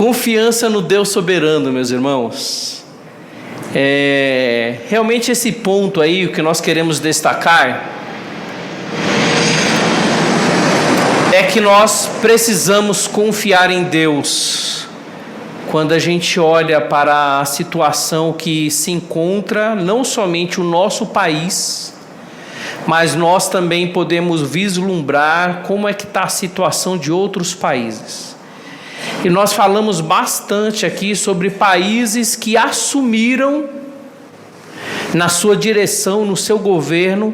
Confiança no Deus soberano, meus irmãos. Realmente esse ponto aí, o que nós queremos destacar, é que nós precisamos confiar em Deus. Quando a gente olha para a situação que se encontra, não somente o nosso país, mas nós também podemos vislumbrar como é que está a situação de outros países. E nós falamos bastante aqui sobre países que assumiram na sua direção, no seu governo,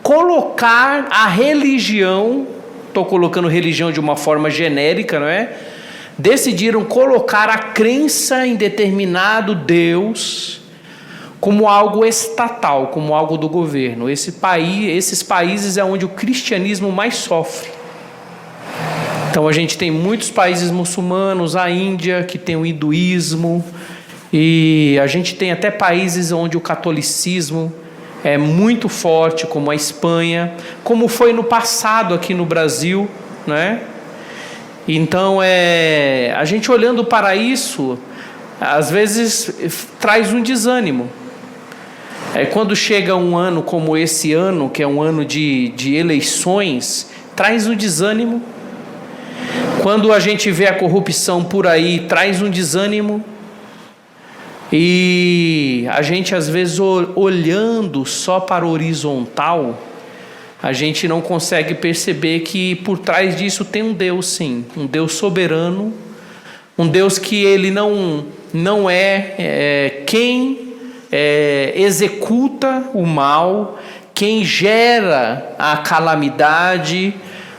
colocar a religião, estou colocando religião de uma forma genérica, não é? Decidiram colocar a crença em determinado Deus como algo estatal, como algo do governo. Esses países é onde o cristianismo mais sofre. Então a gente tem muitos países muçulmanos, a Índia, que tem o hinduísmo, e a gente tem até países onde o catolicismo é muito forte, como a Espanha, como foi no passado aqui no Brasil, né? Então, a gente olhando para isso, às vezes traz um desânimo. Quando chega um ano como esse ano, que é um ano de eleições, traz um desânimo. Quando a gente vê a corrupção por aí, traz um desânimo. E a gente às vezes olhando só para o horizontal, a gente não consegue perceber que por trás disso tem um Deus, sim, um Deus soberano, um Deus que ele não é quem executa o mal, quem gera a calamidade,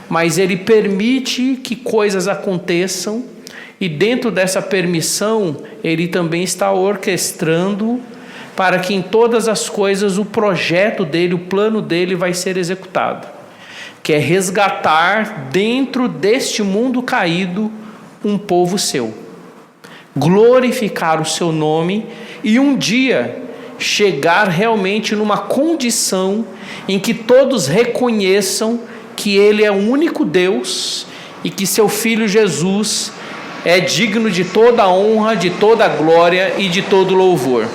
mas ele permite que coisas aconteçam, e dentro dessa permissão, ele também está orquestrando para que em todas as coisas o projeto dele, o plano dele vai ser executado, que é resgatar dentro deste mundo caído um povo seu, glorificar o seu nome e um dia chegar realmente numa condição em que todos reconheçam que ele é o único Deus e que seu Filho Jesus é digno de toda a honra, de toda a glória e de todo louvor.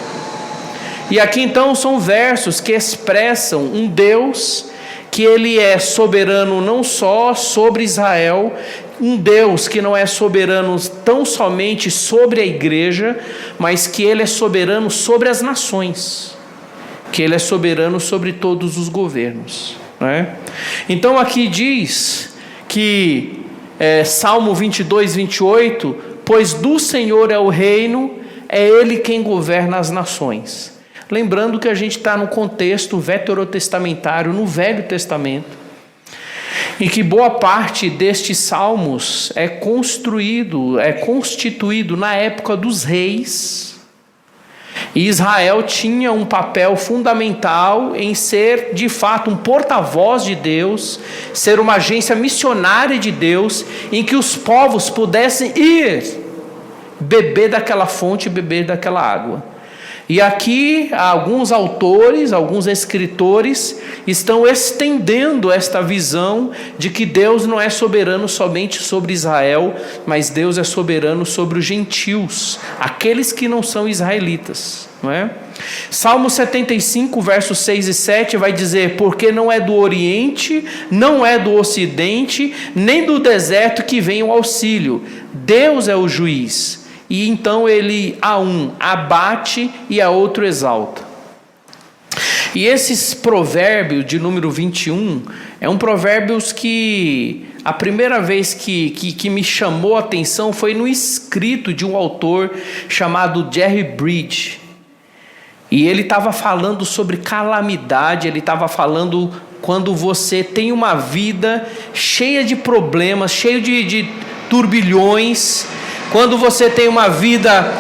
E aqui então são versos que expressam um Deus que ele é soberano não só sobre Israel, um Deus que não é soberano tão somente sobre a igreja, mas que ele é soberano sobre as nações, que ele é soberano sobre todos os governos, não é? Então aqui diz que Salmo 22, 28, pois do Senhor é o reino, é ele quem governa as nações. Lembrando que a gente está no contexto veterotestamentário, no Velho Testamento, em que boa parte destes salmos é constituído na época dos reis, e Israel tinha um papel fundamental em ser de fato um porta-voz de Deus, ser uma agência missionária de Deus, em que os povos pudessem ir beber daquela fonte, beber daquela água. E aqui alguns autores, alguns escritores estão estendendo esta visão de que Deus não é soberano somente sobre Israel, mas Deus é soberano sobre os gentios, aqueles que não são israelitas, não é? Salmo 75, versos 6 e 7 vai dizer: porque não é do Oriente, não é do Ocidente, nem do deserto que vem o auxílio, Deus é o juiz. E então ele a um abate e a outro exalta. E esses provérbios de número 21, é um provérbios que a primeira vez que me chamou a atenção foi no escrito de um autor chamado Jerry Bridge. E ele estava falando sobre calamidade, ele estava falando quando você tem uma vida cheia de problemas, cheio de turbilhões, quando você tem uma vida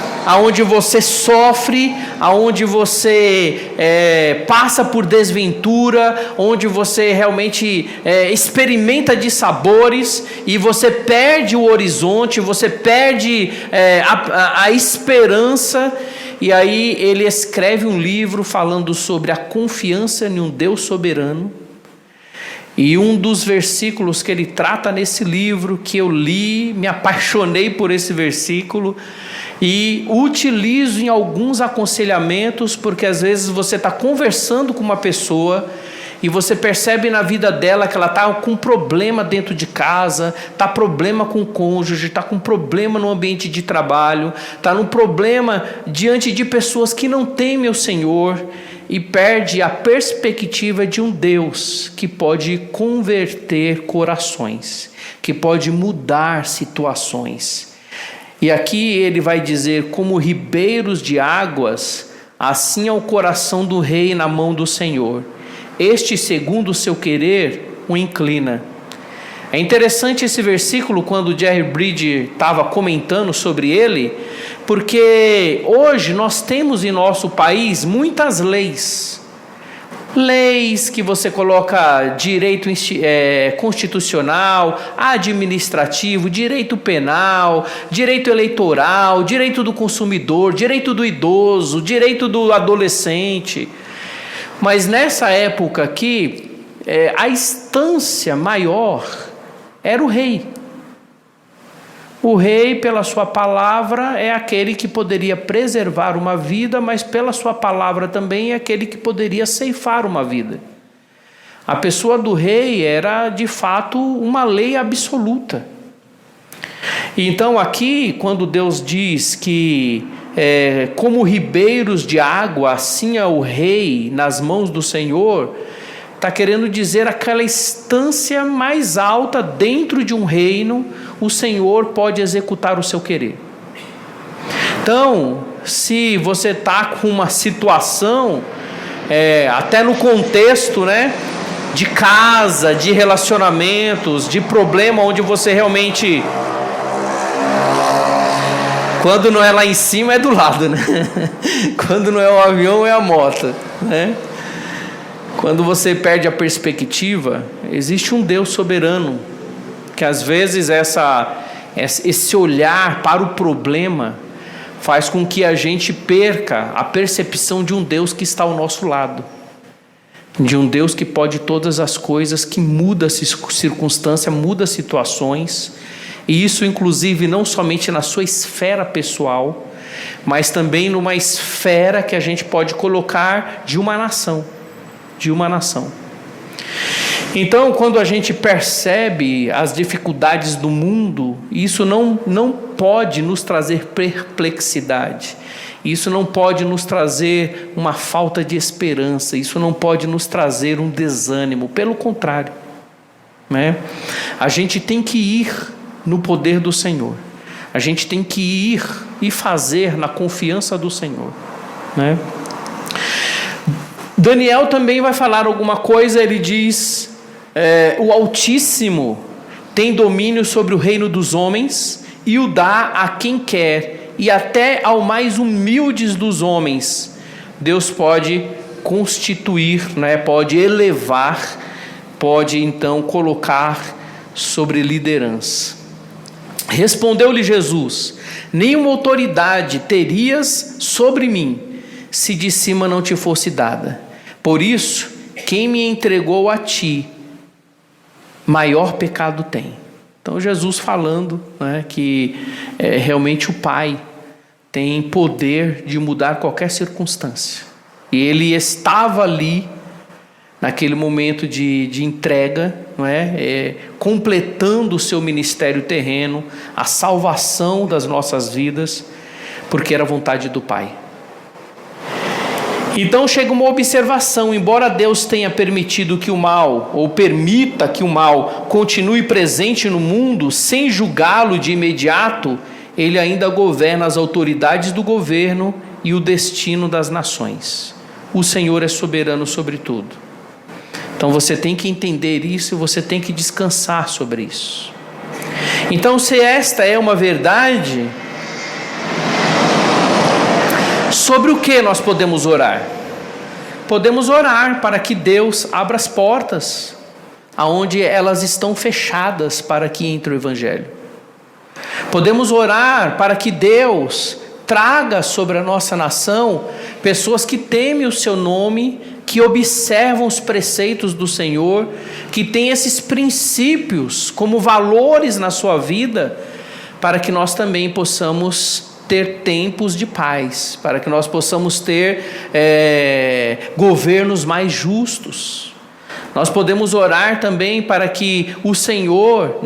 onde você sofre, onde você passa por desventura, onde você realmente experimenta dissabores, e você perde o horizonte, você perde a esperança. E aí ele escreve um livro falando sobre a confiança em um Deus soberano. E um dos versículos que ele trata nesse livro, que eu li, me apaixonei por esse versículo e utilizo em alguns aconselhamentos, porque às vezes você está conversando com uma pessoa e você percebe na vida dela que ela está com problema dentro de casa, está problema com o cônjuge, está com problema no ambiente de trabalho, está num problema diante de pessoas que não temem o Senhor e perde a perspectiva de um Deus que pode converter corações, que pode mudar situações. E aqui ele vai dizer: como ribeiros de águas, assim é o coração do rei na mão do Senhor. Este, segundo o seu querer, o inclina. É interessante esse versículo quando Jerry Bridges estava comentando sobre ele, porque hoje nós temos em nosso país muitas leis. Leis que você coloca direito constitucional, administrativo, direito penal, direito eleitoral, direito do consumidor, direito do idoso, direito do adolescente. Mas nessa época aqui, a instância maior era o rei. O rei, pela sua palavra, é aquele que poderia preservar uma vida, mas pela sua palavra também é aquele que poderia ceifar uma vida. A pessoa do rei era, de fato, uma lei absoluta. Então aqui, quando Deus diz que como ribeiros de água, assim é o rei nas mãos do Senhor, está querendo dizer aquela instância mais alta dentro de um reino, o Senhor pode executar o seu querer. Então, se você está com uma situação, até no contexto, de casa, de relacionamentos, de problema onde você realmente... Quando não é lá em cima, é do lado, Quando não é o avião, é a moto, Quando você perde a perspectiva, existe um Deus soberano, que às vezes esse olhar para o problema faz com que a gente perca a percepção de um Deus que está ao nosso lado, de um Deus que pode todas as coisas, que muda circunstância, muda situações. E isso, inclusive, não somente na sua esfera pessoal, mas também numa esfera que a gente pode colocar de uma nação. Então, quando a gente percebe as dificuldades do mundo, isso não pode nos trazer perplexidade. Isso não pode nos trazer uma falta de esperança. Isso não pode nos trazer um desânimo. Pelo contrário, A gente tem que ir no poder do Senhor. A gente tem que ir e fazer na confiança do Senhor, Daniel também vai falar alguma coisa. Ele diz: o Altíssimo tem domínio sobre o reino dos homens e o dá a quem quer, e até ao mais humildes dos homens Deus pode constituir, pode elevar, pode então colocar sobre liderança. Respondeu-lhe Jesus: nenhuma autoridade terias sobre mim, se de cima não te fosse dada. Por isso, quem me entregou a ti, maior pecado tem. Então Jesus falando, que realmente o Pai tem poder de mudar qualquer circunstância. E ele estava ali, naquele momento de entrega, completando o seu ministério terreno, a salvação das nossas vidas, porque era a vontade do Pai. Então chega uma observação: embora Deus tenha permitido que o mal, ou permita que o mal continue presente no mundo, sem julgá-lo de imediato, Ele ainda governa as autoridades do governo e o destino das nações. O Senhor é soberano sobre tudo. Então você tem que entender isso e você tem que descansar sobre isso. Então, se esta é uma verdade, sobre o que nós podemos orar? Podemos orar para que Deus abra as portas aonde elas estão fechadas para que entre o Evangelho. Podemos orar para que Deus traga sobre a nossa nação pessoas que temem o seu nome, que observam os preceitos do Senhor, que têm esses princípios como valores na sua vida, para que nós também possamos ter tempos de paz, para que nós possamos ter governos mais justos. Nós podemos orar também para que o Senhor,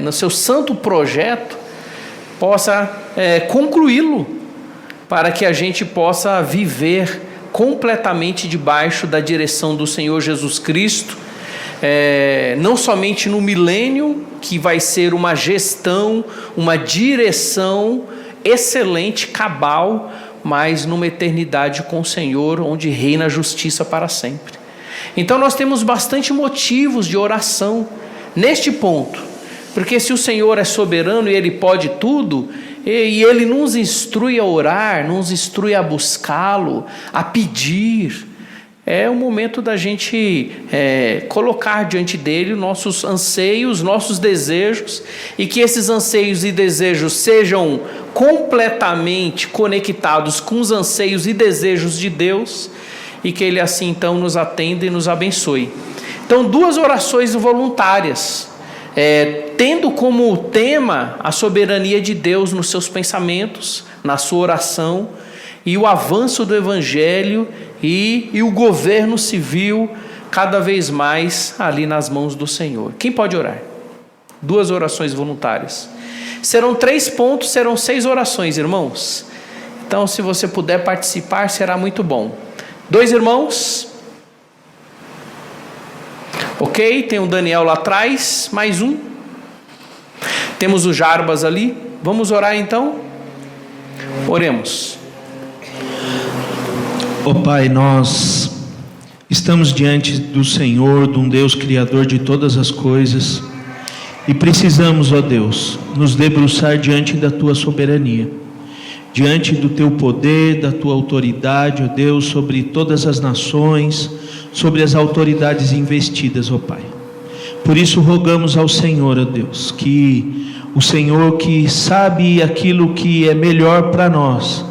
no seu santo projeto, possa concluí-lo, para que a gente possa viver completamente debaixo da direção do Senhor Jesus Cristo, não somente no milênio, que vai ser uma gestão, uma direção excelente, cabal, mas numa eternidade com o Senhor, onde reina a justiça para sempre. Então nós temos bastante motivos de oração neste ponto, porque se o Senhor é soberano e Ele pode tudo, e Ele nos instrui a orar, nos instrui a buscá-lo, a pedir, é o momento da gente colocar diante dEle nossos anseios, nossos desejos, e que esses anseios e desejos sejam completamente conectados com os anseios e desejos de Deus, e que Ele assim então nos atenda e nos abençoe. Então, 2 orações voluntárias, tendo como tema a soberania de Deus nos seus pensamentos, na sua oração, e o avanço do Evangelho e o governo civil cada vez mais ali nas mãos do Senhor. Quem pode orar? 2 orações voluntárias. Serão 3 pontos, serão 6 orações, irmãos. Então, se você puder participar, será muito bom. 2 irmãos? Ok, tem o Daniel lá atrás, mais um. Temos o Jarbas ali. Vamos orar então? Oremos. Ó Pai, nós estamos diante do Senhor, de um Deus Criador de todas as coisas, e precisamos, ó Deus, nos debruçar diante da Tua soberania, diante do Teu poder, da Tua autoridade, ó Deus, sobre todas as nações, sobre as autoridades investidas, ó Pai. Por isso rogamos ao Senhor, ó Deus, que o Senhor que sabe aquilo que é melhor para nós,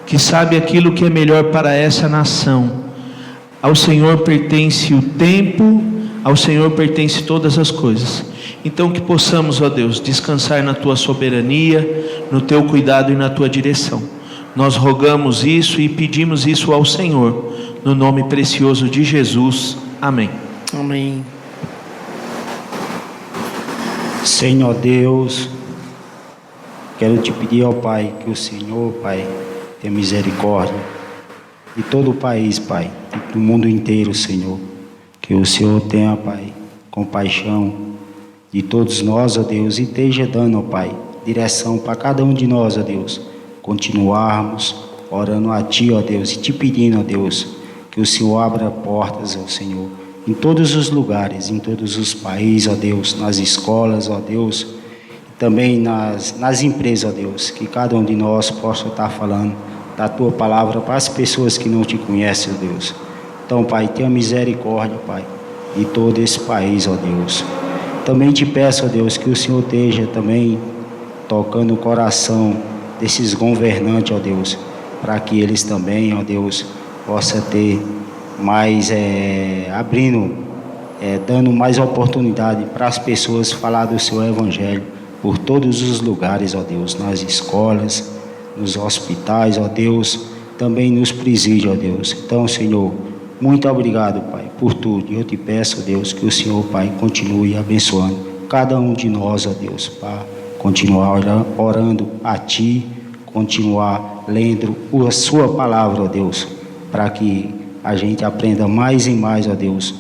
que sabe aquilo que é melhor para essa nação, ao Senhor pertence o tempo, ao Senhor pertence todas as coisas. Então que possamos, ó Deus, descansar na Tua soberania, no Teu cuidado e na Tua direção. Nós rogamos isso e pedimos isso ao Senhor, no nome precioso de Jesus. Amém. Amém. Senhor Deus, quero te pedir, ó Pai, que o Senhor, Pai, tenha misericórdia de todo o país, Pai, do mundo inteiro, Senhor. Que o Senhor tenha, Pai, compaixão de todos nós, ó Deus, e esteja dando, ó Pai, direção para cada um de nós, ó Deus, continuarmos orando a Ti, ó Deus, e te pedindo, ó Deus, que o Senhor abra portas, ó Senhor, em todos os lugares, em todos os países, ó Deus, nas escolas, ó Deus, também nas empresas, ó Deus, que cada um de nós possa estar falando da Tua palavra para as pessoas que não Te conhecem, ó Deus. Então, Pai, tenha misericórdia, Pai, de todo esse país, ó Deus. Também Te peço, ó Deus, que o Senhor esteja também tocando o coração desses governantes, ó Deus, para que eles também, ó Deus, possam ter mais, dando mais oportunidade para as pessoas falar do Seu Evangelho por todos os lugares, ó Deus, nas escolas, nos hospitais, ó Deus, também nos presídios, ó Deus. Então, Senhor, muito obrigado, Pai, por tudo. E eu Te peço, Deus, que o Senhor, Pai, continue abençoando cada um de nós, ó Deus, para continuar orando a Ti, continuar lendo a Sua palavra, ó Deus, para que a gente aprenda mais e mais, ó Deus,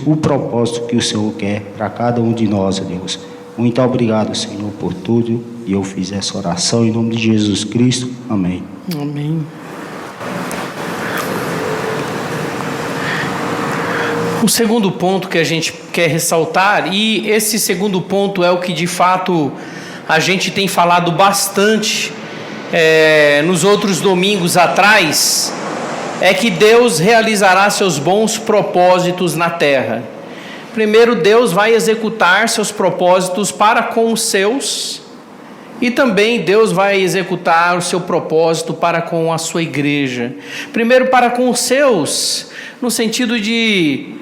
o propósito que o Senhor quer para cada um de nós, ó Deus. Muito obrigado, Senhor, por tudo. E eu fiz essa oração em nome de Jesus Cristo. Amém. Amém. O segundo ponto que a gente quer ressaltar, e esse segundo ponto é o que de fato a gente tem falado bastante nos outros domingos atrás, é que Deus realizará seus bons propósitos na terra. Primeiro, Deus vai executar seus propósitos para com os seus, E também Deus vai executar o seu propósito para com a sua igreja. Primeiro para com os seus, no sentido de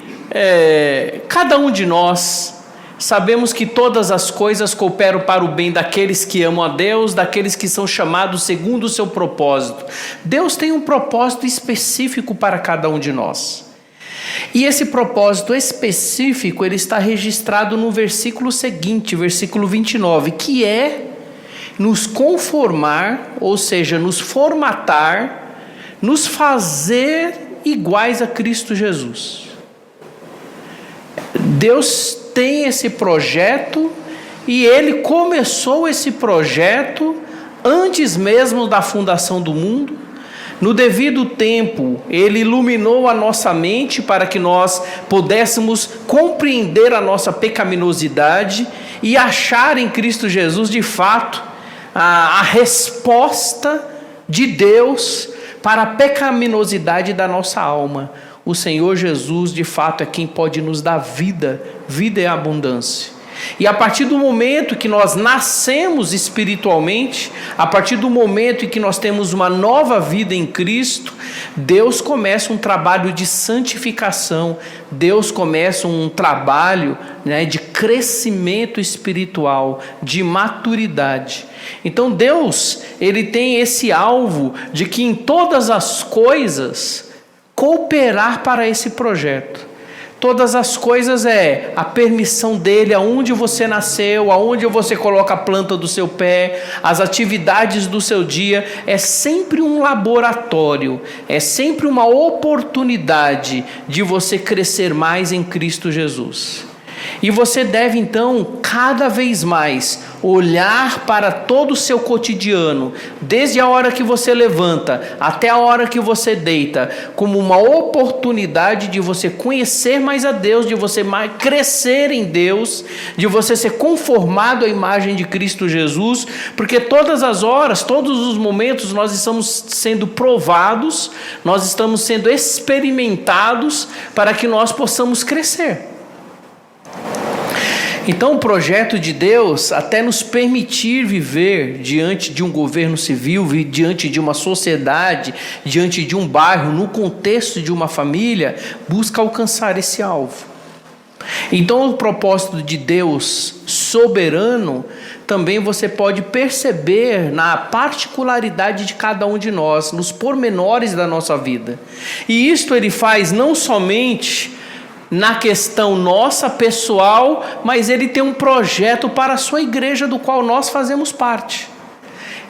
cada um de nós sabemos que todas as coisas cooperam para o bem daqueles que amam a Deus, daqueles que são chamados segundo o seu propósito. Deus tem um propósito específico para cada um de nós. E esse propósito específico, ele está registrado no versículo seguinte, versículo 29, que é nos conformar, ou seja, nos formatar, nos fazer iguais a Cristo Jesus. Deus tem esse projeto e Ele começou esse projeto antes mesmo da fundação do mundo. No devido tempo, Ele iluminou a nossa mente para que nós pudéssemos compreender a nossa pecaminosidade e achar em Cristo Jesus, de fato, a resposta de Deus para a pecaminosidade da nossa alma. O Senhor Jesus, de fato, é quem pode nos dar vida, vida e abundância. E a partir do momento que nós nascemos espiritualmente, a partir do momento em que nós temos uma nova vida em Cristo, Deus começa um trabalho de santificação, Deus começa um trabalho, de crescimento espiritual, de maturidade. Então Deus, Ele tem esse alvo de que em todas as coisas cooperar para esse projeto. Todas as coisas é a permissão dele, aonde você nasceu, aonde você coloca a planta do seu pé, as atividades do seu dia, é sempre um laboratório, é sempre uma oportunidade de você crescer mais em Cristo Jesus. E você deve então cada vez mais olhar para todo o seu cotidiano, desde a hora que você levanta até a hora que você deita, como uma oportunidade de você conhecer mais a Deus, de você mais crescer em Deus, de você ser conformado à imagem de Cristo Jesus, porque todas as horas, todos os momentos nós estamos sendo provados, nós estamos sendo experimentados para que nós possamos crescer. Então o projeto de Deus, até nos permitir viver diante de um governo civil, diante de uma sociedade, diante de um bairro, no contexto de uma família, busca alcançar esse alvo. Então o propósito de Deus soberano, também você pode perceber na particularidade de cada um de nós, nos pormenores da nossa vida. E isto Ele faz não somente na questão nossa, pessoal, mas Ele tem um projeto para a sua igreja, do qual nós fazemos parte.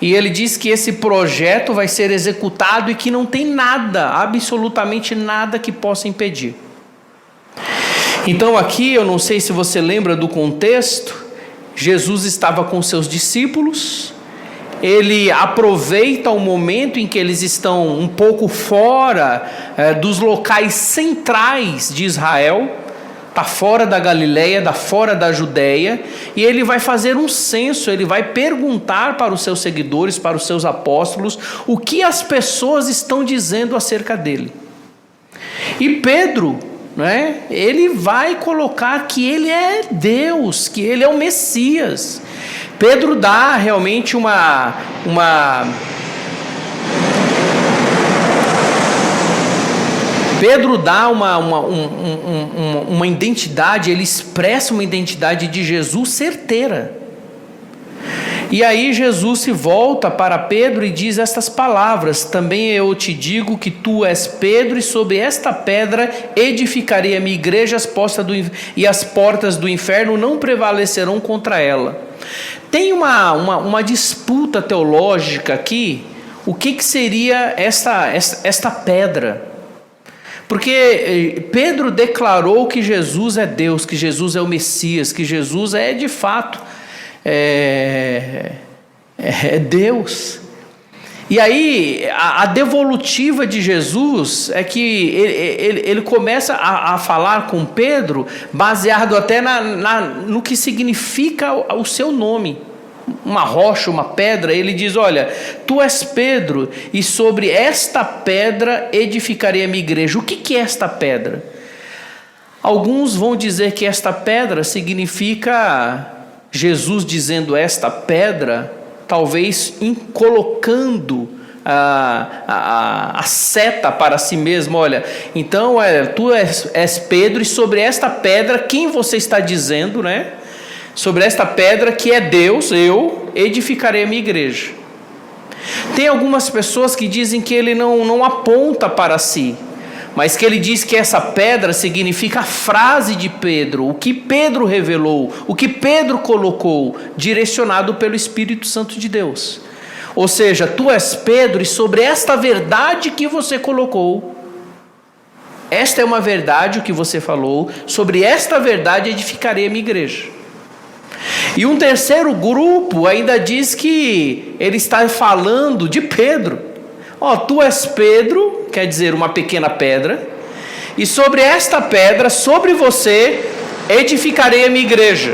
E Ele diz que esse projeto vai ser executado e que não tem nada, absolutamente nada que possa impedir. Então aqui, eu não sei se você lembra do contexto, Jesus estava com seus discípulos, Ele aproveita o momento em que eles estão um pouco fora dos locais centrais de Israel, está fora da Galileia, fora da Judéia, e Ele vai fazer um censo, Ele vai perguntar para os seus seguidores, para os seus apóstolos, o que as pessoas estão dizendo acerca dele. E Pedro, ele vai colocar que Ele é Deus, que Ele é o Messias. Pedro dá realmente uma identidade, ele expressa uma identidade de Jesus certeira. E aí Jesus se volta para Pedro e diz estas palavras: também eu te digo que tu és Pedro, e sobre esta pedra edificarei a minha igreja, e as portas do inferno não prevalecerão contra ela. Tem uma disputa teológica aqui, o que seria esta pedra? Porque Pedro declarou que Jesus é Deus, que Jesus é o Messias, que Jesus é de fato Deus. E aí a devolutiva de Jesus é que ele começa a falar com Pedro baseado até no que significa o seu nome. Uma rocha, uma pedra. Ele diz: olha, tu és Pedro, e sobre esta pedra edificarei a minha igreja. O que é esta pedra? Alguns vão dizer que esta pedra significa Jesus dizendo esta pedra, talvez colocando a seta para si mesmo. Olha, então tu és Pedro, e sobre esta pedra, quem você está dizendo, né? Sobre esta pedra que é Deus, eu edificarei a minha igreja. Tem algumas pessoas que dizem que ele não aponta para si, mas que ele diz que essa pedra significa a frase de Pedro, o que Pedro revelou, o que Pedro colocou, direcionado pelo Espírito Santo de Deus. Ou seja, tu és Pedro, e sobre esta verdade que você colocou, esta é uma verdade o que você falou, sobre esta verdade edificarei a minha igreja. E um terceiro grupo ainda diz que ele está falando de Pedro. Tu és Pedro, quer dizer uma pequena pedra, e sobre esta pedra, sobre você, edificarei a minha igreja.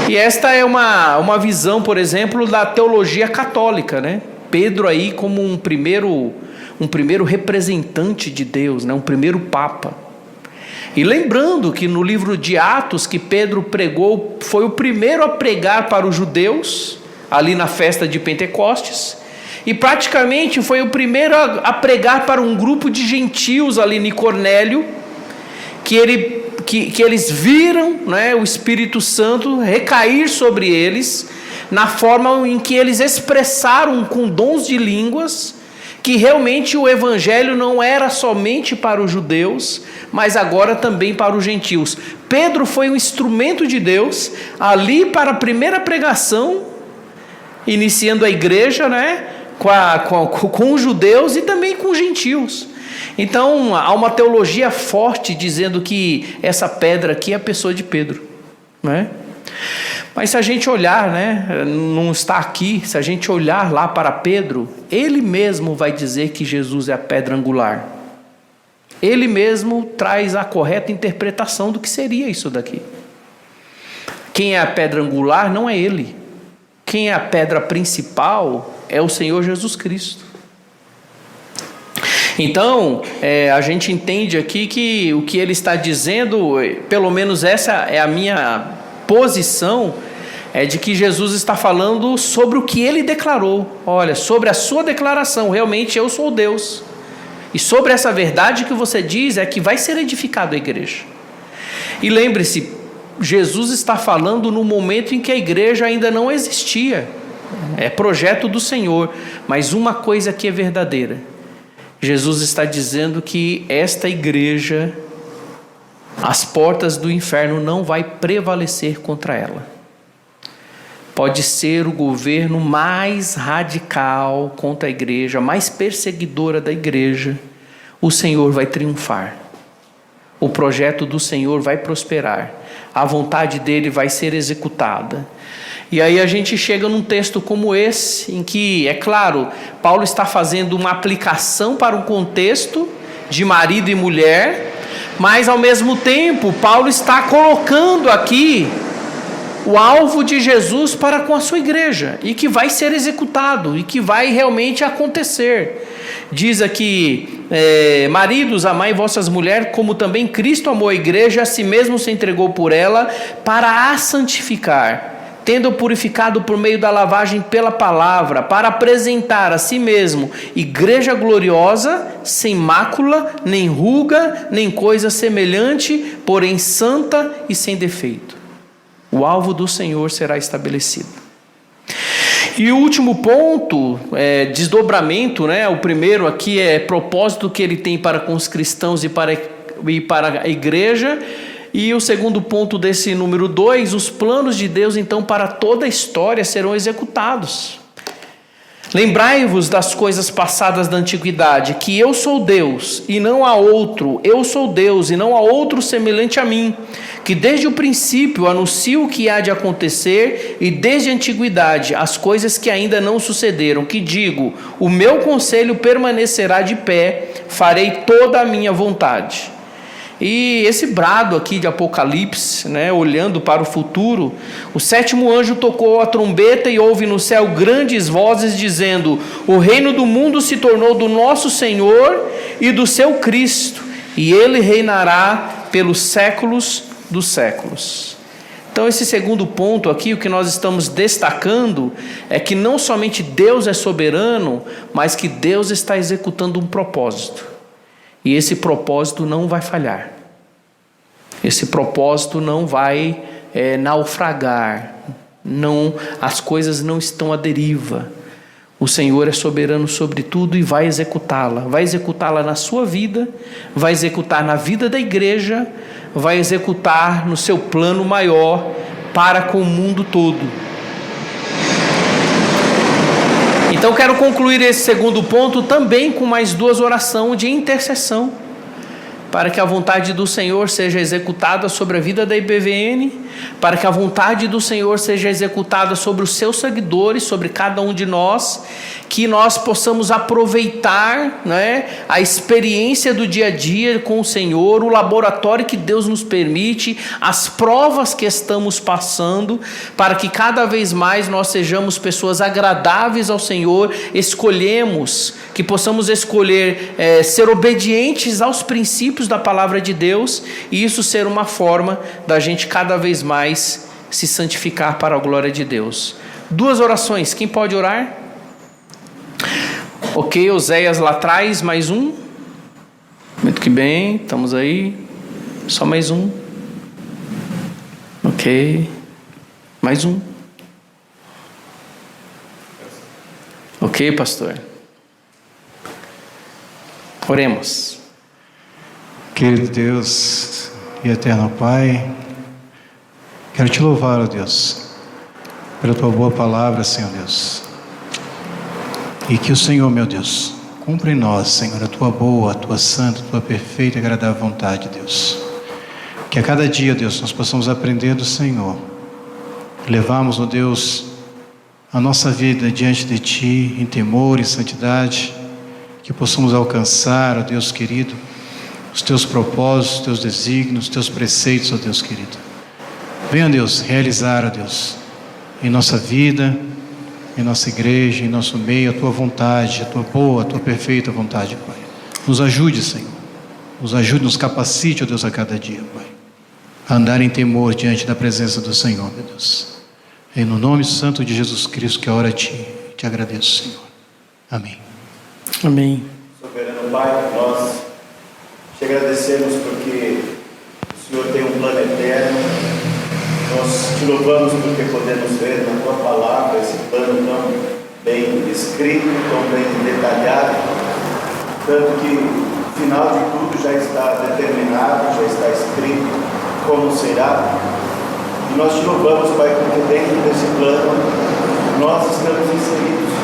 E esta é uma visão, por exemplo, da teologia católica, né? Pedro aí como um primeiro representante de Deus, né? Um primeiro papa. E lembrando que no livro de Atos que Pedro pregou, foi o primeiro a pregar para os judeus, ali na festa de Pentecostes, e praticamente foi o primeiro a pregar para um grupo de gentios ali em Cornélio, que eles viram, né, o Espírito Santo recair sobre eles, na forma em que eles expressaram com dons de línguas, que realmente o evangelho não era somente para os judeus, mas agora também para os gentios. Pedro foi um instrumento de Deus, ali para a primeira pregação, iniciando a igreja, né, com os judeus e também com os gentios. Então, há uma teologia forte dizendo que essa pedra aqui é a pessoa de Pedro, né? Mas se a gente olhar, né, não está aqui, se a gente olhar lá para Pedro, ele mesmo vai dizer que Jesus é a pedra angular. Ele mesmo traz a correta interpretação do que seria isso daqui. Quem é a pedra angular não é ele. Quem é a pedra principal é o Senhor Jesus Cristo. Então, a gente entende aqui que o que ele está dizendo, pelo menos essa é a minha posição, é de que Jesus está falando sobre o que ele declarou. Olha, sobre a sua declaração, realmente eu sou Deus. E sobre essa verdade que você diz é que vai ser edificada a igreja. E lembre-se, Jesus está falando no momento em que a igreja ainda não existia. É projeto do Senhor, mas uma coisa que é verdadeira. Jesus está dizendo que esta igreja, as portas do inferno não vai prevalecer contra ela. Pode ser o governo mais radical contra a igreja, mais perseguidora da igreja, o Senhor vai triunfar. O projeto do Senhor vai prosperar. A vontade dele vai ser executada. E aí a gente chega num texto como esse, em que, é claro, Paulo está fazendo uma aplicação para um contexto de marido e mulher, mas ao mesmo tempo Paulo está colocando aqui o alvo de Jesus para com a sua igreja, e que vai ser executado, e que vai realmente acontecer. Diz aqui, maridos, amai vossas mulheres, como também Cristo amou a igreja, a si mesmo se entregou por ela, para a santificar, tendo purificado por meio da lavagem pela palavra, para apresentar a si mesmo igreja gloriosa, sem mácula, nem ruga, nem coisa semelhante, porém santa e sem defeito. O alvo do Senhor será estabelecido. E o último ponto, desdobramento, né? O primeiro aqui é propósito que ele tem para com os cristãos e para a igreja. E o segundo ponto desse número 2, os planos de Deus então para toda a história serão executados. Lembrai-vos das coisas passadas da antiguidade, que eu sou Deus e não há outro, eu sou Deus e não há outro semelhante a mim, que desde o princípio anuncio o que há de acontecer e desde a antiguidade as coisas que ainda não sucederam, que digo, o meu conselho permanecerá de pé, farei toda a minha vontade. E esse brado aqui de Apocalipse, né, olhando para o futuro, o sétimo anjo tocou a trombeta e houve no céu grandes vozes dizendo: o reino do mundo se tornou do nosso Senhor e do seu Cristo, e ele reinará pelos séculos dos séculos. Então esse segundo ponto aqui, o que nós estamos destacando é que não somente Deus é soberano, mas que Deus está executando um propósito. E esse propósito não vai falhar. Esse propósito não vai naufragar. Não, as coisas não estão à deriva. O Senhor é soberano sobre tudo e vai executá-la. Vai executá-la na sua vida, vai executar na vida da igreja, vai executar no seu plano maior para com o mundo todo. Então quero concluir esse segundo ponto também com mais 2 orações de intercessão, para que a vontade do Senhor seja executada sobre a vida da IBVN, para que a vontade do Senhor seja executada sobre os seus seguidores, sobre cada um de nós, que nós possamos aproveitar, né, a experiência do dia a dia com o Senhor, o laboratório que Deus nos permite, as provas que estamos passando, para que cada vez mais nós sejamos pessoas agradáveis ao Senhor, que possamos escolher ser obedientes aos princípios da palavra de Deus, e isso ser uma forma da gente cada vez mais se santificar para a glória de Deus. 2 orações, quem pode orar? Ok, Oséias lá atrás, mais um. Muito que bem, estamos aí. Só mais um. Ok, mais um. Ok, pastor. Oremos. Querido Deus e eterno Pai, quero te louvar, ó Deus, pela tua boa palavra, Senhor Deus. E que o Senhor, meu Deus, cumpra em nós, Senhor, a tua boa, a tua santa, a tua perfeita e agradável vontade, Deus. Que a cada dia, Deus, nós possamos aprender do Senhor. Levarmos, ó Deus, a nossa vida diante de Ti, em temor e santidade. Que possamos alcançar, ó Deus querido, os Teus propósitos, os Teus desígnios, os Teus preceitos, ó Deus querido. Venha, Deus, realizar, ó Deus, em nossa vida, em nossa igreja, em nosso meio, a Tua vontade, a Tua boa, a Tua perfeita vontade, Pai. Nos ajude, Senhor. Nos ajude, nos capacite, ó Deus, a cada dia, Pai. A andar em temor diante da presença do Senhor, meu Deus. E no nome santo de Jesus Cristo que eu oro a Ti, te agradeço, Senhor. Amém. Amém. Soberano Pai, nós te agradecemos porque o Senhor tem um plano eterno. Nós te louvamos porque podemos ver na Tua palavra esse plano tão bem escrito, tão bem detalhado, tanto que o final de tudo já está determinado, já está escrito como será. E nós te louvamos, Pai, porque dentro desse plano nós estamos inseridos.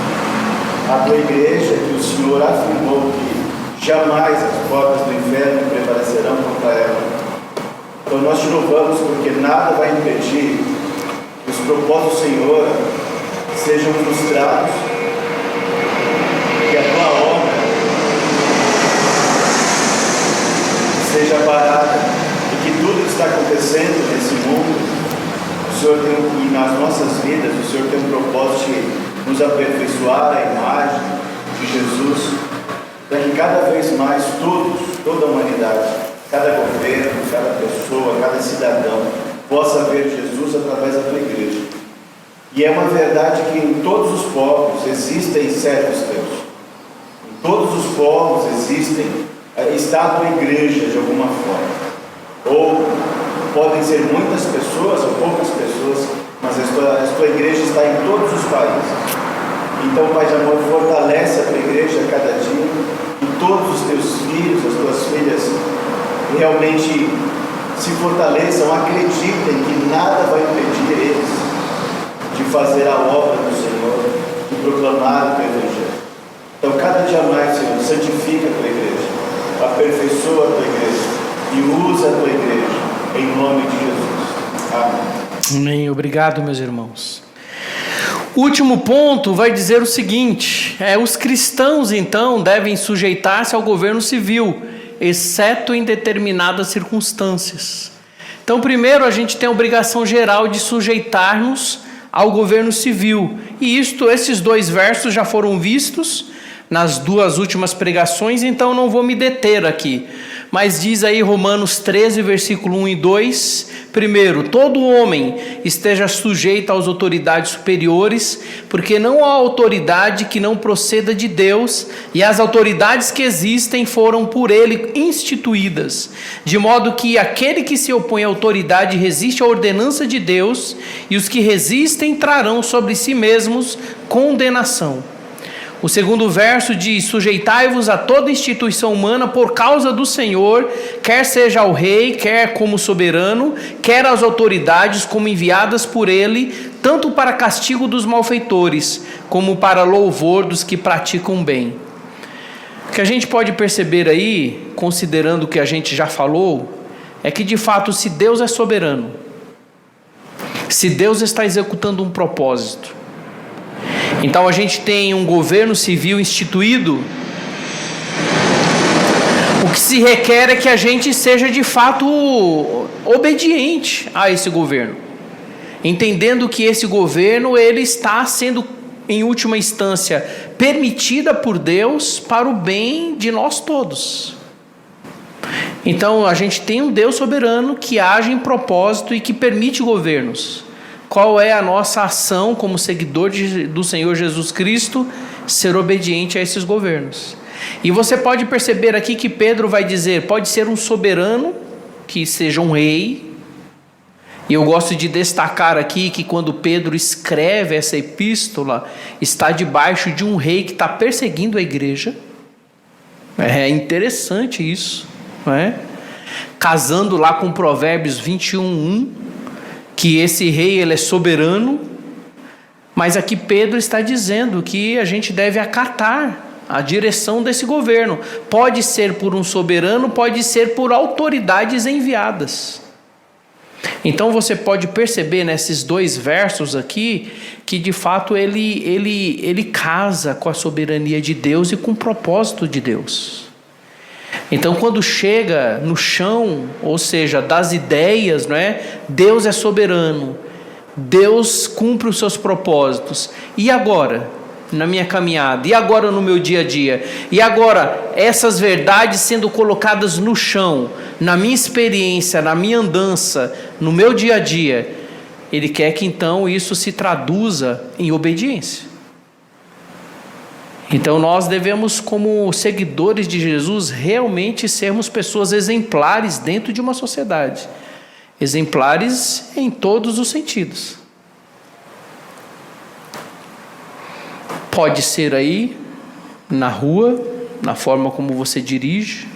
A Tua igreja, que o Senhor afirmou que jamais as portas do inferno prevalecerão contra ela. Então nós te louvamos porque nada vai impedir que os propósitos do Senhor sejam frustrados, que a Tua obra seja parada e que tudo que está acontecendo nesse mundo, o Senhor tem, e nas nossas vidas, o Senhor tem um propósito de nos aperfeiçoar a imagem de Jesus, para que cada vez mais todos, toda a humanidade, cada governo, cada pessoa, cada cidadão possa ver Jesus através da Tua igreja. E é uma verdade que em todos os povos existem servos Teus. Em todos os povos está a Tua igreja de alguma forma. Ou podem ser muitas pessoas ou poucas pessoas, mas a Tua igreja está em todos os países. Então, Pai de amor, fortalece a Tua igreja a cada dia, e todos os Teus filhos, as Tuas filhas, realmente se fortaleçam, acreditem que nada vai impedir eles de fazer a obra do Senhor, de proclamar o Teu Evangelho. Então, cada dia mais, Senhor, santifica a Tua igreja, aperfeiçoa a Tua igreja e usa a Tua igreja, em nome de Jesus. Amém. Amém. Obrigado, meus irmãos. O último ponto vai dizer o seguinte: os cristãos, então, devem sujeitar-se ao governo civil, exceto em determinadas circunstâncias. Então, primeiro, a gente tem a obrigação geral de sujeitar-nos ao governo civil. E esses 2 versos já foram vistos, nas 2 últimas pregações, então não vou me deter aqui. Mas diz aí Romanos 13, versículo 1 e 2, primeiro, todo homem esteja sujeito às autoridades superiores, porque não há autoridade que não proceda de Deus, e as autoridades que existem foram por ele instituídas, de modo que aquele que se opõe à autoridade resiste à ordenança de Deus, e os que resistem trarão sobre si mesmos condenação. O segundo verso diz: sujeitai-vos a toda instituição humana por causa do Senhor, quer seja ao rei, quer como soberano, quer às autoridades como enviadas por ele, tanto para castigo dos malfeitores, como para louvor dos que praticam bem. O que a gente pode perceber aí, considerando o que a gente já falou, é que de fato, se Deus é soberano, se Deus está executando um propósito, então a gente tem um governo civil instituído, o que se requer é que a gente seja de fato obediente a esse governo, entendendo que esse governo ele está sendo, em última instância, permitida por Deus para o bem de nós todos. Então a gente tem um Deus soberano que age em propósito e que permite governos. Qual é a nossa ação como seguidor do Senhor Jesus Cristo? Ser obediente a esses governos. E você pode perceber aqui que Pedro vai dizer, pode ser um soberano, que seja um rei. E eu gosto de destacar aqui que quando Pedro escreve essa epístola, está debaixo de um rei que está perseguindo a igreja. É interessante isso, não é? Casando lá com Provérbios 21:1, que esse rei ele é soberano, mas aqui Pedro está dizendo que a gente deve acatar a direção desse governo. Pode ser por um soberano, pode ser por autoridades enviadas. Então você pode perceber nesses 2 versos aqui que de fato ele casa com a soberania de Deus e com o propósito de Deus. Então quando chega no chão, ou seja, das ideias, não é? Deus é soberano, Deus cumpre os seus propósitos. E agora, na minha caminhada? E agora no meu dia a dia? E agora, essas verdades sendo colocadas no chão, na minha experiência, na minha andança, no meu dia a dia, Ele quer que então isso se traduza em obediência. Então nós devemos, como seguidores de Jesus, realmente sermos pessoas exemplares dentro de uma sociedade. Exemplares em todos os sentidos. Pode ser aí, na rua, na forma como você dirige.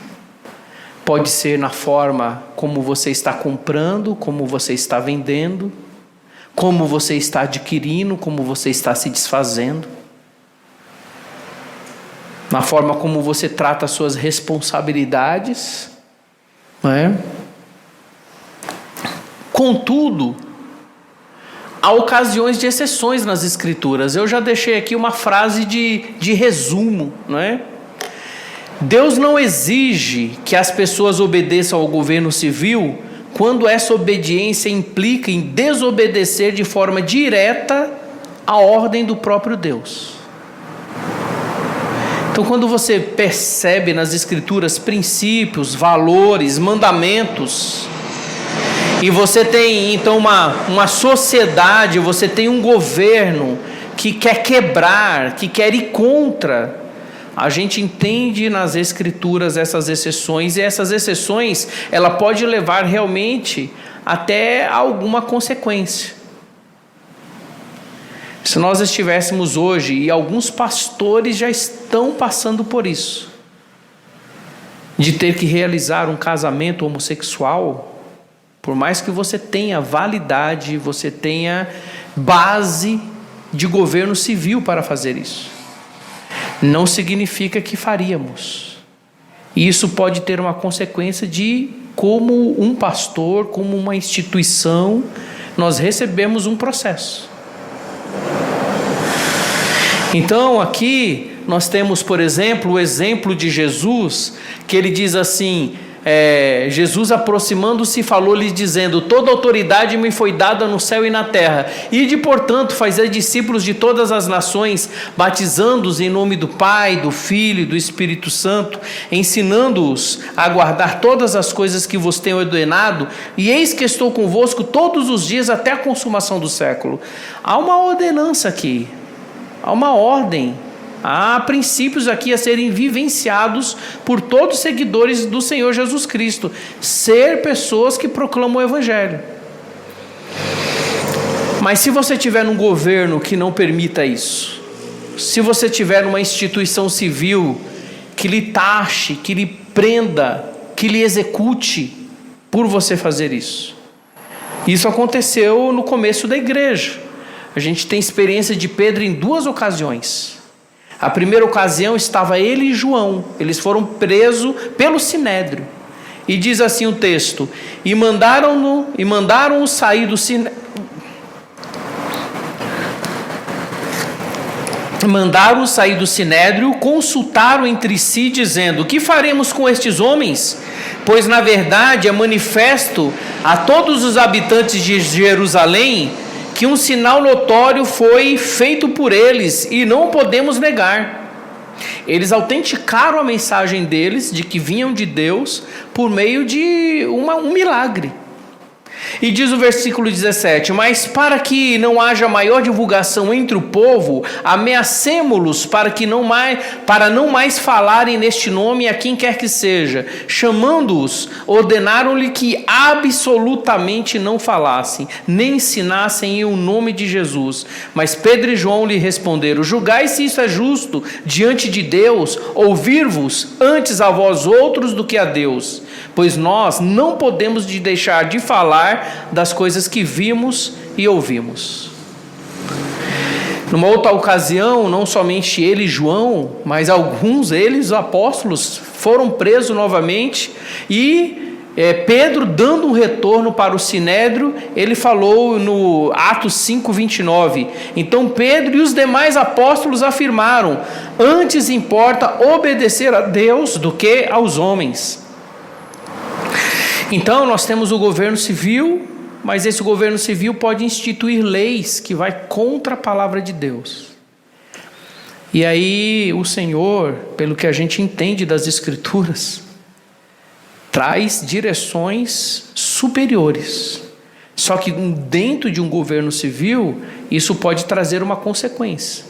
Pode ser na forma como você está comprando, como você está vendendo. Como você está adquirindo, como você está se desfazendo. Na forma como você trata as suas responsabilidades, não é? Contudo, há ocasiões de exceções nas Escrituras. Eu já deixei aqui uma frase de resumo, não é? Deus não exige que as pessoas obedeçam ao governo civil quando essa obediência implica em desobedecer de forma direta a ordem do próprio Deus. Então, quando você percebe nas Escrituras princípios, valores, mandamentos, e você tem então uma sociedade, você tem um governo que quer quebrar, que quer ir contra, a gente entende nas Escrituras essas exceções, e essas exceções, ela pode levar realmente até alguma consequência. Se nós estivéssemos hoje, e alguns pastores já estão passando por isso, de ter que realizar um casamento homossexual, por mais que você tenha validade, você tenha base de governo civil para fazer isso, não significa que faríamos. E isso pode ter uma consequência de como um pastor, como uma instituição, nós recebemos um processo. Então aqui nós temos, por exemplo, o exemplo de Jesus, que ele diz assim, Jesus aproximando-se falou-lhes dizendo: toda autoridade me foi dada no céu e na terra. Ide, portanto, fazer discípulos de todas as nações, batizando-os em nome do Pai, do Filho e do Espírito Santo, ensinando-os a guardar todas as coisas que vos tenho ordenado, e eis que estou convosco todos os dias até a consumação do século. Há uma ordenança aqui, há uma ordem, há princípios aqui a serem vivenciados por todos os seguidores do Senhor Jesus Cristo. Ser pessoas que proclamam o Evangelho. Mas se você tiver num governo que não permita isso, se você tiver numa instituição civil que lhe taxe, que lhe prenda, que lhe execute por você fazer isso. Isso aconteceu no começo da igreja. A gente tem experiência de Pedro em 2 ocasiões. A primeira ocasião estava ele e João. Eles foram presos pelo Sinédrio. E diz assim o texto: e mandaram-o sair do Sinédrio. Mandaram sair do Sinédrio, consultaram entre si, dizendo: que faremos com estes homens? Pois na verdade é manifesto a todos os habitantes de Jerusalém que um sinal notório foi feito por eles, e não o podemos negar. Eles autenticaram a mensagem deles, de que vinham de Deus, por meio de um milagre. E diz o versículo 17: mas para que não haja maior divulgação entre o povo, ameacemo-los para não mais falarem neste nome a quem quer que seja. Chamando-os, ordenaram-lhe que absolutamente não falassem, nem ensinassem em o nome de Jesus. Mas Pedro e João lhe responderam: julgai se isso é justo diante de Deus, ouvir-vos antes a vós outros do que a Deus. Pois nós não podemos deixar de falar das coisas que vimos e ouvimos. Numa outra ocasião, não somente ele e João, mas alguns deles, os apóstolos, foram presos novamente, e Pedro, dando um retorno para o Sinédrio, ele falou no Atos 5:29, então Pedro e os demais apóstolos afirmaram: antes importa obedecer a Deus do que aos homens. Então nós temos o governo civil, mas esse governo civil pode instituir leis que vai contra a palavra de Deus. E aí o Senhor, pelo que a gente entende das Escrituras, traz direções superiores. Só que dentro de um governo civil, isso pode trazer uma consequência.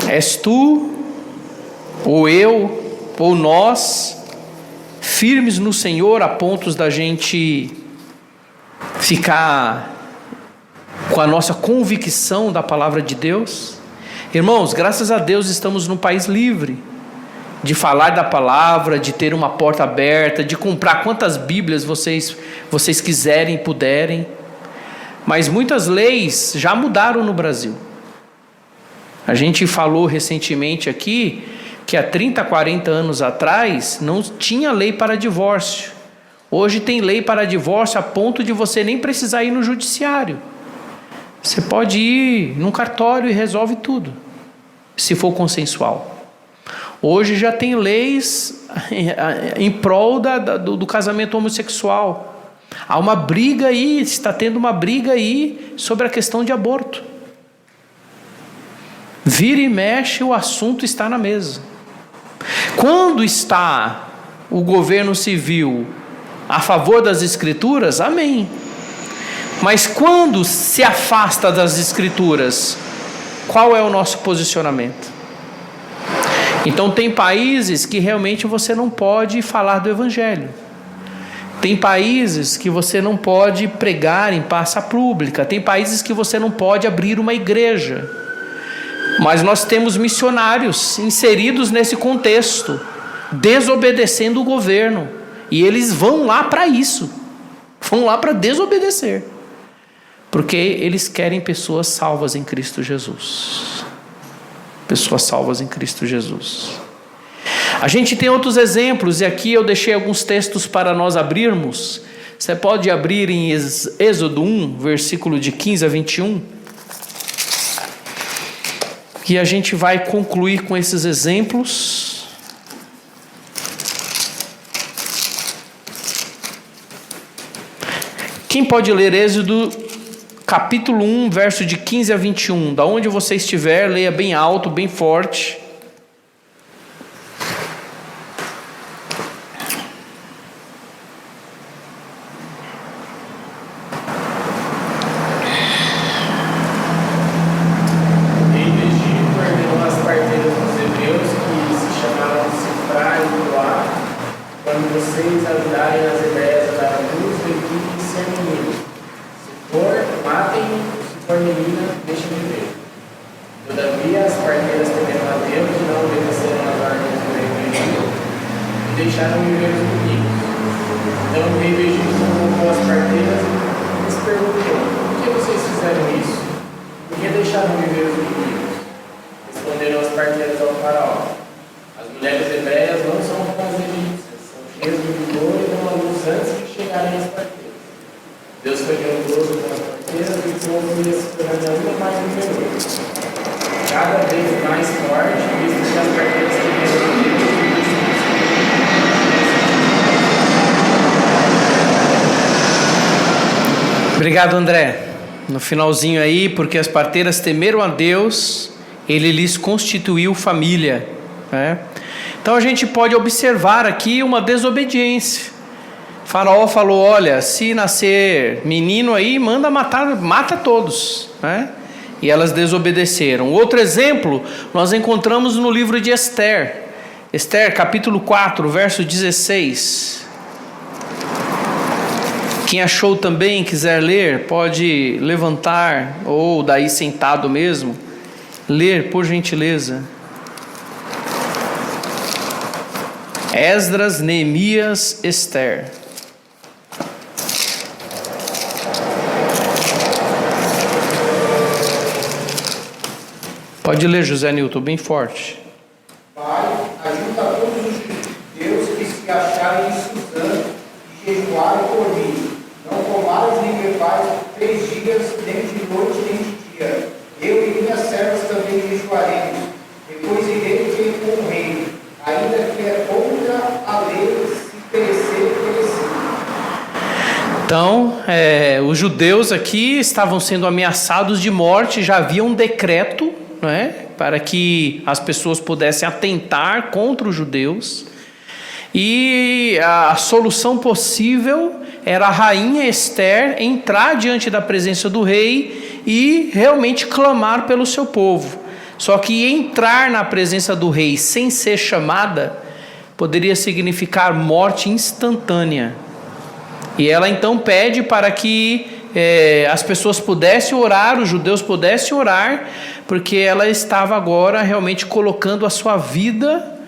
És tu, ou eu, ou nós, firmes no Senhor a pontos da gente ficar com a nossa convicção da palavra de Deus? Irmãos, graças a Deus estamos num país livre de falar da palavra, de ter uma porta aberta, de comprar quantas Bíblias vocês quiserem e puderem. Mas muitas leis já mudaram no Brasil. A gente falou recentemente aqui que há 30, 40 anos atrás não tinha lei para divórcio. Hoje tem lei para divórcio a ponto de você nem precisar ir no judiciário. Você pode ir num cartório e resolve tudo, se for consensual. Hoje já tem leis em prol do casamento homossexual. Há uma briga aí, está tendo uma briga aí sobre a questão de aborto. Vira e mexe, o assunto está na mesa. Quando está o governo civil a favor das Escrituras, amém. Mas quando se afasta das Escrituras, qual é o nosso posicionamento? Então tem países que realmente você não pode falar do Evangelho. Tem países que você não pode pregar em praça pública. Tem países que você não pode abrir uma igreja. Mas nós temos missionários inseridos nesse contexto, desobedecendo o governo. E eles vão lá para isso. Vão lá para desobedecer. Porque eles querem pessoas salvas em Cristo Jesus. Pessoas salvas em Cristo Jesus. A gente tem outros exemplos, e aqui eu deixei alguns textos para nós abrirmos. Você pode abrir em Êxodo 1, versículo de 15 a 21. E a gente vai concluir com esses exemplos. Quem pode ler Êxodo capítulo 1, verso de 15 a 21? Da onde você estiver, leia bem alto, bem forte. Obrigado, André. No finalzinho aí, porque as parteiras temeram a Deus, Ele lhes constituiu família, né? Então a gente pode observar aqui uma desobediência. Faraó falou: olha, se nascer menino aí, mata todos, né? E elas desobedeceram. Outro exemplo nós encontramos no livro de Esther. Esther, capítulo 4, verso 16. Quem achou também, quiser ler, pode levantar, ou daí sentado mesmo, ler, por gentileza. Esdras, Neemias, Esther. Pode ler, José Nilton, bem forte. Pai, ajuda todos os judeus que se acharem em Suzã, e jejuarem por mim. Não comares nem bebais 3 dias, nem de noite, nem de dia. Eu e minhas servas também jejuaremos. Depois irei ter com o rei, ainda que é contra a lei, se perecer, perecer. Então, os judeus aqui estavam sendo ameaçados de morte, já havia um decreto, não é? Para que as pessoas pudessem atentar contra os judeus. E a solução possível era a rainha Esther entrar diante da presença do rei e realmente clamar pelo seu povo. Só que entrar na presença do rei sem ser chamada poderia significar morte instantânea. E ela então pede para que as pessoas pudessem orar, os judeus pudessem orar, porque ela estava agora realmente colocando a sua vida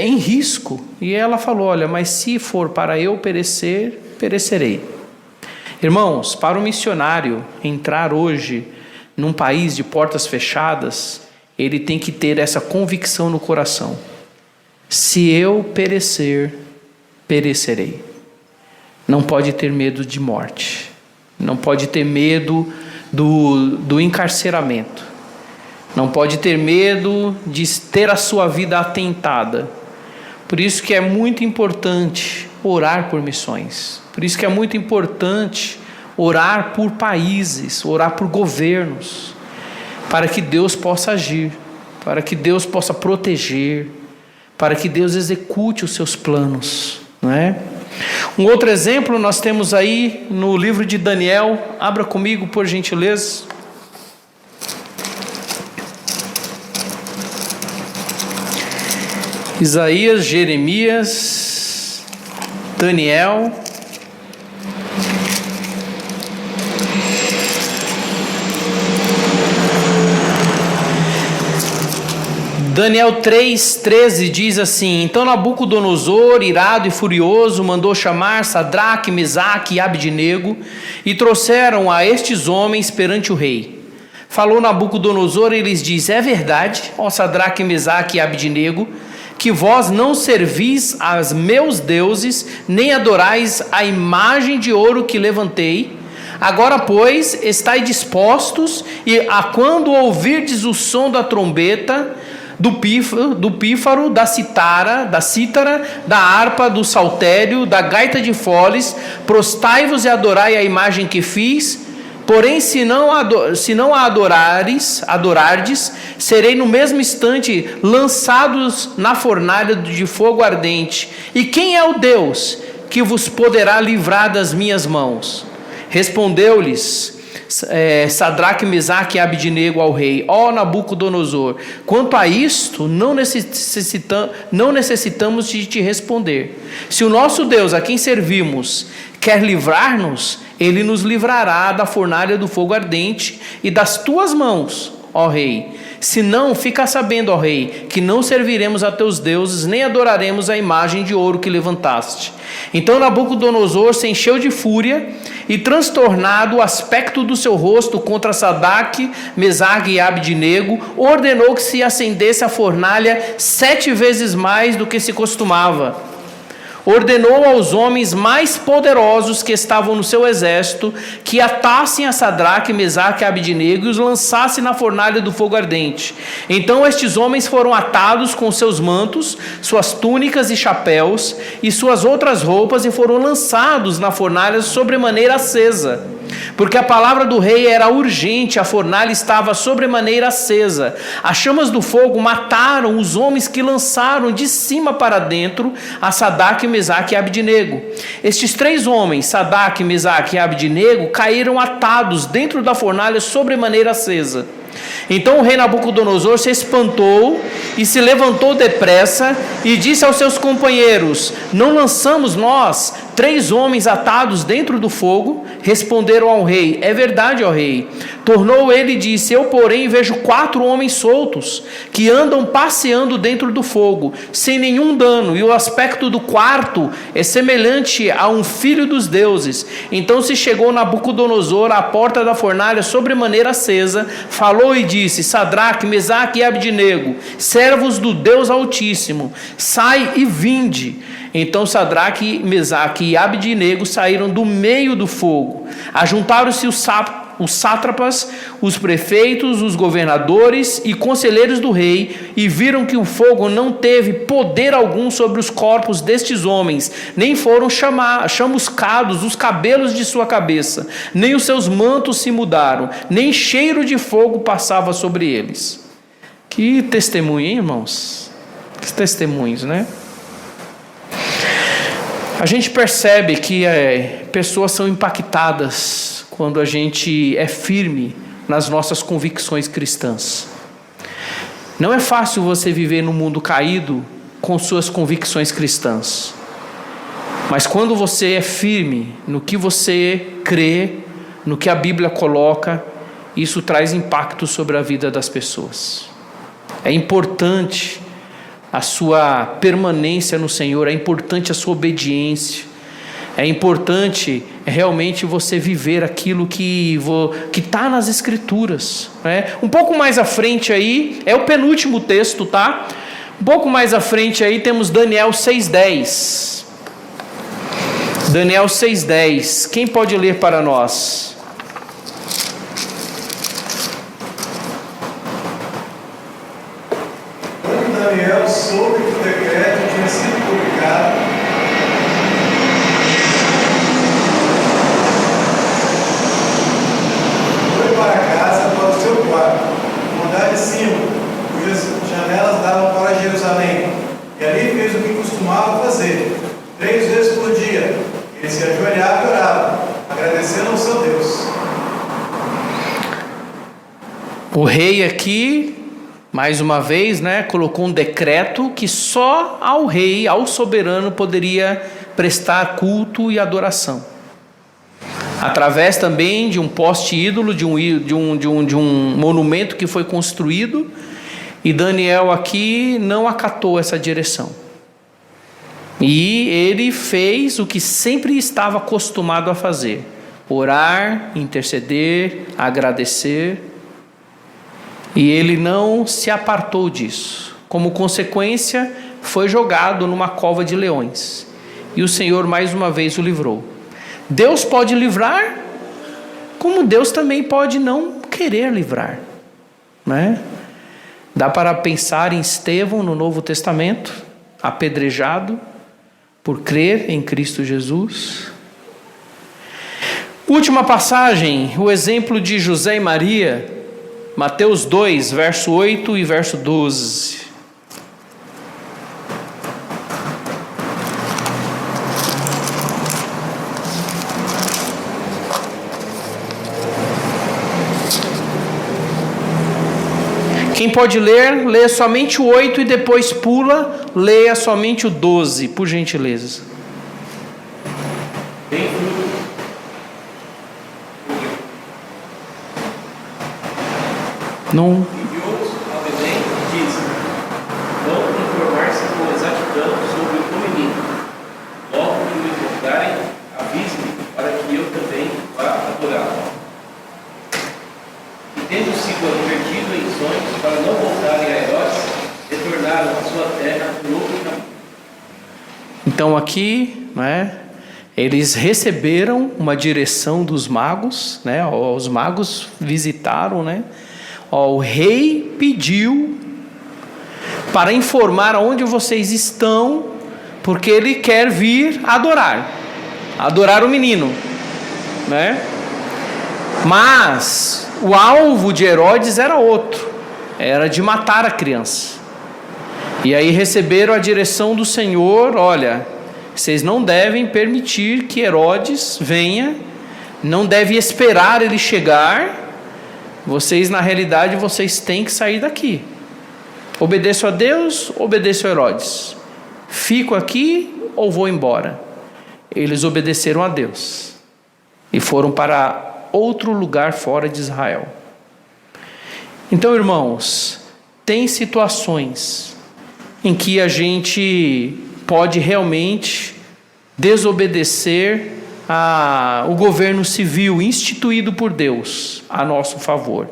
em risco. E ela falou: olha, mas se for para eu perecer, perecerei. Irmãos, para o missionário entrar hoje num país de portas fechadas, ele tem que ter essa convicção no coração: se eu perecer, perecerei. Não pode ter medo de morte, não pode ter medo do encarceramento, não pode ter medo de ter a sua vida atentada. Por isso que é muito importante orar por missões, por isso que é muito importante orar por países, orar por governos, para que Deus possa agir, para que Deus possa proteger, para que Deus execute os seus planos, não é? Um outro exemplo nós temos aí no livro de Daniel. Abra comigo, por gentileza. Isaías, Jeremias, Daniel. Daniel 3:13 diz assim: então Nabucodonosor, irado e furioso, mandou chamar Sadraque, Mesaque e Abdenego, e trouxeram a estes homens perante o rei. Falou Nabucodonosor e lhes diz: é verdade, ó Sadraque, Mesaque e Abdenego, que vós não servis aos meus deuses, nem adorais a imagem de ouro que levantei. Agora, pois, estai dispostos, e a quando ouvirdes o som da trombeta, do pífaro, da cítara, da harpa, do saltério, da gaita de foles. Prostai-vos e adorai a imagem que fiz. Porém, se não a adorardes, serei no mesmo instante lançados na fornalha de fogo ardente. E quem é o Deus que vos poderá livrar das minhas mãos? Respondeu-lhes Sadraque, Mesaque e Abidnego ao rei: ó Nabucodonosor, quanto a isto, não necessitamos de te responder. Se o nosso Deus, a quem servimos, quer livrar-nos, ele nos livrará da fornalha do fogo ardente e das tuas mãos, ó rei. Se não, fica sabendo, ó rei, que não serviremos a teus deuses, nem adoraremos a imagem de ouro que levantaste. Então Nabucodonosor se encheu de fúria e, transtornado o aspecto do seu rosto contra Sadraque, Mesaque e Abidnego, ordenou que se acendesse a fornalha 7 vezes mais do que se costumava. Ordenou aos homens mais poderosos que estavam no seu exército que atassem a Sadraque, Mesaque e Abidnego e os lançassem na fornalha do fogo ardente. Então estes homens foram atados com seus mantos, suas túnicas e chapéus e suas outras roupas e foram lançados na fornalha sobremaneira acesa. Porque a palavra do rei era urgente, a fornalha estava sobremaneira acesa. As chamas do fogo mataram os homens que lançaram de cima para dentro a Sadraque, Mesaque e Abidnego. Estes 3 homens, Sadraque, Mesaque e Abidnego, caíram atados dentro da fornalha sobremaneira acesa. Então o rei Nabucodonosor se espantou e se levantou depressa e disse aos seus companheiros: não lançamos nós 3 homens atados dentro do fogo? Responderam ao rei: é verdade, ó rei. Tornou ele e disse: eu, porém, vejo 4 homens soltos que andam passeando dentro do fogo, sem nenhum dano, e o aspecto do quarto é semelhante a um filho dos deuses. Então se chegou Nabucodonosor à porta da fornalha sobremaneira acesa, falou e disse: Sadraque, Mesaque e Abidnego, servos do Deus Altíssimo, sai e vinde. Então Sadraque, Mesaque e Abidnego saíram do meio do fogo. Ajuntaram-se os sátrapas, os prefeitos, os governadores e conselheiros do rei, e viram que o fogo não teve poder algum sobre os corpos destes homens, nem foram chamuscados os cabelos de sua cabeça, nem os seus mantos se mudaram, nem cheiro de fogo passava sobre eles. Que testemunho, hein, irmãos? Que testemunhos, né? A gente percebe que pessoas são impactadas quando a gente é firme nas nossas convicções cristãs. Não é fácil você viver no mundo caído com suas convicções cristãs. Mas quando você é firme no que você crê, no que a Bíblia coloca, isso traz impacto sobre a vida das pessoas. É importante a sua permanência no Senhor, é importante a sua obediência, é importante realmente você viver aquilo que está nas Escrituras, né? Um pouco mais à frente aí, é o penúltimo texto, tá? Um pouco mais à frente aí temos Daniel 6:10. Daniel 6:10, quem pode ler para nós? Daniel soube que o decreto tinha sido publicado, foi para casa, para o seu quarto, no andar de cima, cujas janelas davam para Jerusalém, e ali fez o que costumava fazer, 3 vezes por dia. Ele se ajoelhava e orava, agradecendo ao seu Deus. O rei aqui, mais uma vez, né, colocou um decreto que só ao rei, ao soberano, poderia prestar culto e adoração. Através também de um poste ídolo, de um monumento que foi construído, e Daniel aqui não acatou essa direção. E ele fez o que sempre estava acostumado a fazer: orar, interceder, agradecer. E ele não se apartou disso. Como consequência, foi jogado numa cova de leões. E o Senhor mais uma vez o livrou. Deus pode livrar, como Deus também pode não querer livrar, né? Dá para pensar em Estevão no Novo Testamento, apedrejado por crer em Cristo Jesus. Última passagem, o exemplo de José e Maria, Mateus 2, verso 8 e verso 12. Quem pode ler, leia somente o 8 e depois pula, leia somente o 12, por gentileza. Não. Enviou-os a Belém e disse: vão informar-se com exatidão sobre o menino. Logo que o encontrarem, avise-me para que eu também vá adorá-lo. E tendo sido advertido em sonhos para não voltarem a Herodes, retornaram à sua terra por outro caminho. Então aqui, eles receberam uma direção dos magos, os magos visitaram, o rei pediu para informar aonde vocês estão, porque ele quer vir adorar o menino, Mas o alvo de Herodes era outro, era de matar a criança. E aí receberam a direção do Senhor: olha, vocês não devem permitir que Herodes venha, não devem esperar ele chegar. Vocês, na realidade, vocês têm que sair daqui. Obedeço a Deus, obedeço a Herodes. Fico aqui ou vou embora? Eles obedeceram a Deus e foram para outro lugar fora de Israel. Então, irmãos, tem situações em que a gente pode realmente desobedecer o governo civil instituído por Deus a nosso favor.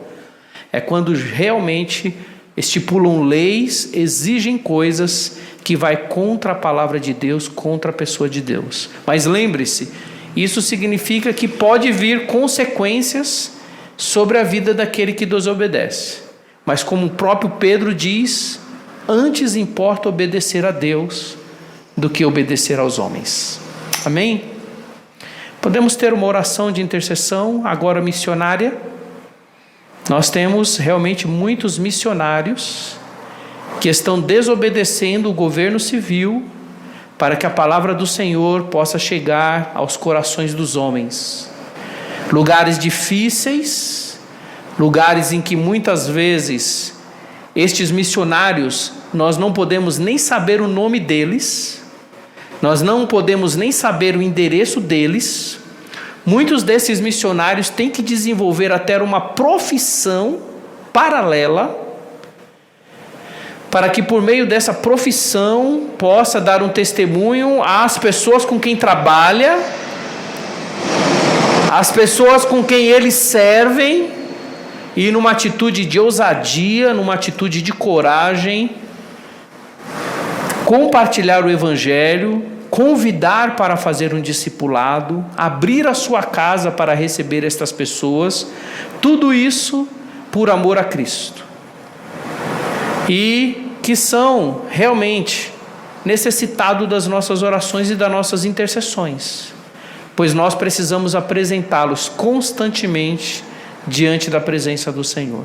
É quando realmente estipulam leis, exigem coisas que vai contra a palavra de Deus, contra a pessoa de Deus. Mas lembre-se, isso significa que pode vir consequências sobre a vida daquele que desobedece. Mas como o próprio Pedro diz, antes importa obedecer a Deus do que obedecer aos homens. Amém? Podemos ter uma oração de intercessão agora missionária. Nós temos realmente muitos missionários que estão desobedecendo o governo civil para que a palavra do Senhor possa chegar aos corações dos homens. Lugares difíceis, lugares em que muitas vezes estes missionários, nós não podemos nem saber o nome deles, nós não podemos nem saber o endereço deles. Muitos desses missionários têm que desenvolver até uma profissão paralela, para que por meio dessa profissão possa dar um testemunho às pessoas com quem trabalha, às pessoas com quem eles servem, e numa atitude de ousadia, numa atitude de coragem, compartilhar o Evangelho, convidar para fazer um discipulado, abrir a sua casa para receber estas pessoas, tudo isso por amor a Cristo. E que são realmente necessitados das nossas orações e das nossas intercessões, pois nós precisamos apresentá-los constantemente diante da presença do Senhor.